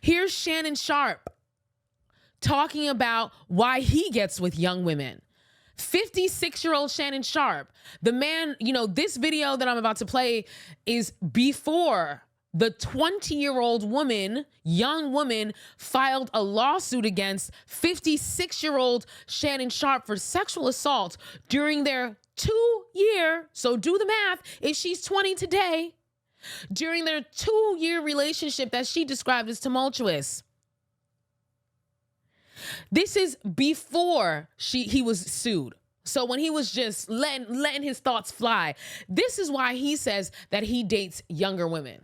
Here's Shannon Sharpe talking about why he gets with young women. 56-year-old Shannon Sharpe, the man, this video that I'm about to play is before the 20-year-old woman, young woman, filed a lawsuit against 56-year-old Shannon Sharpe for sexual assault during their 2-year, so do the math, if she's 20 today, during their 2-year relationship that she described as tumultuous. This is before he was sued. So when he was just letting his thoughts fly, this is why he says that he dates younger women.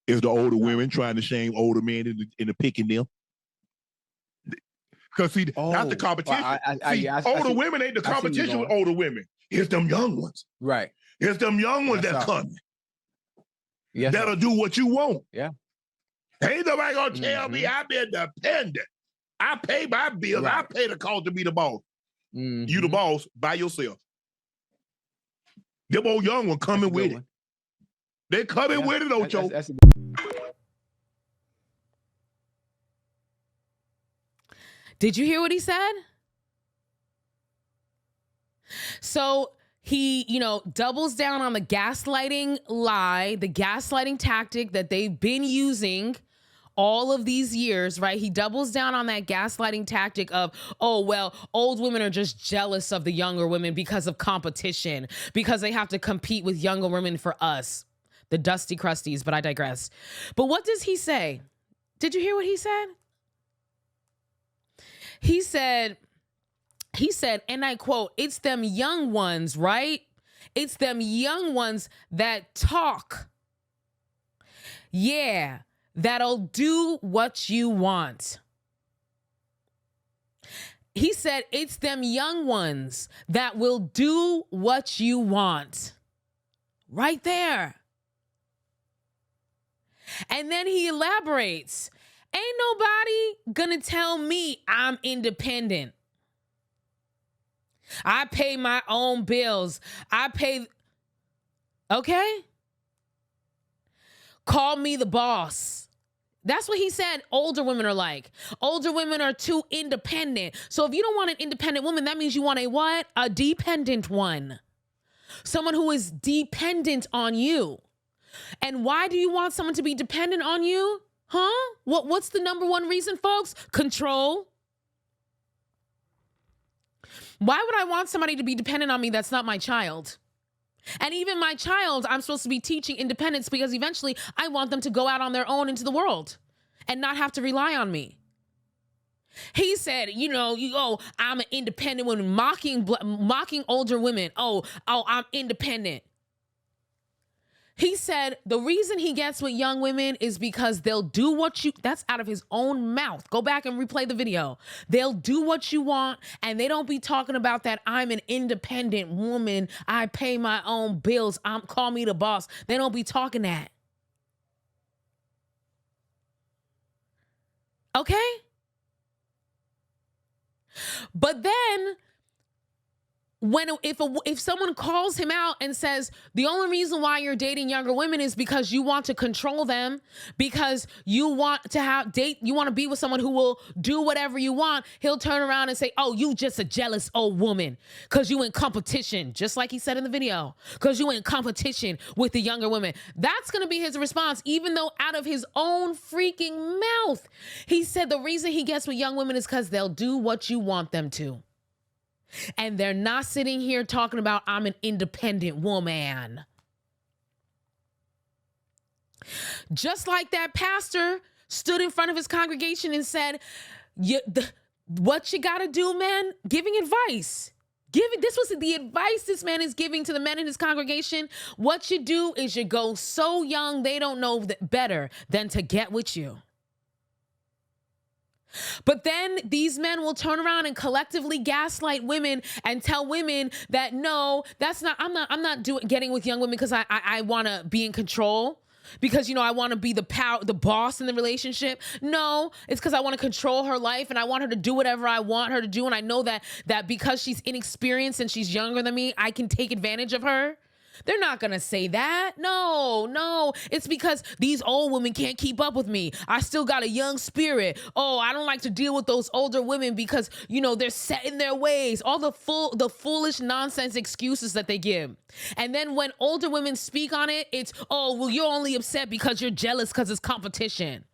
Is the older women trying to shame older men into picking them? Because see, that's the competition. Older women ain't the competition with older women. It's them young ones. Right. It's them young ones that's coming. Yes, that'll do what you want. Yeah. Ain't nobody gonna tell me I'm independent. I pay my bills. Right. I pay the cost to be the boss. You the boss by yourself. Them old young ones coming with it. They coming with it, Ocho. Did you hear what he said? So he, doubles down on the gaslighting lie, the gaslighting tactic that they've been using all of these years, right? He doubles down on that gaslighting tactic of, oh, well, old women are just jealous of the younger women because of competition, because they have to compete with younger women for us, the dusty crusties, but I digress. But what does he say? Did you hear what he said? He said, and I quote, "It's them young ones, right? It's them young ones that talk. Yeah, that'll do what you want." He said, it's them young ones that will do what you want. Right there. And then he elaborates, ain't nobody gonna tell me I'm independent. I pay my own bills. Okay? Call me the boss. That's what he said older women are like. Older women are too independent. So if you don't want an independent woman, that means you want a what? A dependent one. Someone who is dependent on you. And why do you want someone to be dependent on you? Huh? What's the number one reason, folks? Control. Why would I want somebody to be dependent on me that's not my child? And even my child, I'm supposed to be teaching independence because eventually I want them to go out on their own into the world and not have to rely on me. He said, I'm an independent woman, mocking older women. Oh, I'm independent. He said the reason he gets with young women is because they'll do what that's out of his own mouth. Go back and replay the video. They'll do what you want, and they don't be talking about that I'm an independent woman. I pay my own bills. Call me the boss. They don't be talking that. Okay? But then if someone calls him out and says the only reason why you're dating younger women is because you want to control them, because you want to be with someone who will do whatever you want, he'll turn around and say, oh, you just a jealous old woman because you in competition, just like he said in the video, because you in competition with the younger women. That's going to be his response, even though out of his own freaking mouth, he said the reason he gets with young women is because they'll do what you want them to. And they're not sitting here talking about I'm an independent woman. Just like that pastor stood in front of his congregation and said, what you got to do, man? Giving advice. This was the advice this man is giving to the men in his congregation. What you do is you go so young, they don't know better than to get with you. But then these men will turn around and collectively gaslight women and tell women that no, I'm not getting with young women because I want to be in control, because I want to be the boss in the relationship. No, it's because I want to control her life and I want her to do whatever I want her to do, and I know that because she's inexperienced and she's younger than me, I can take advantage of her. They're not going to say that. No. It's because these old women can't keep up with me. I still got a young spirit. Oh, I don't like to deal with those older women because, they're set in their ways. All the foolish nonsense excuses that they give. And then when older women speak on it, it's, oh, well, you're only upset because you're jealous because it's competition.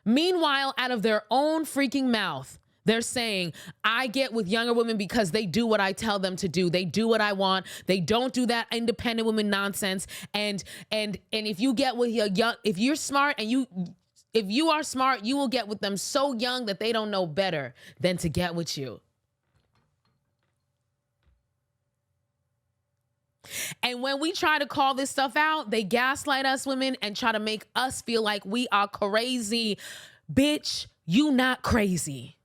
Meanwhile, out of their own freaking mouth, they're saying, I get with younger women because they do what I tell them to do. They do what I want. They don't do that independent woman nonsense. And if you get with if you're smart if you are smart, you will get with them so young that they don't know better than to get with you. And when we try to call this stuff out, they gaslight us women and try to make us feel like we are crazy. Bitch, you not crazy.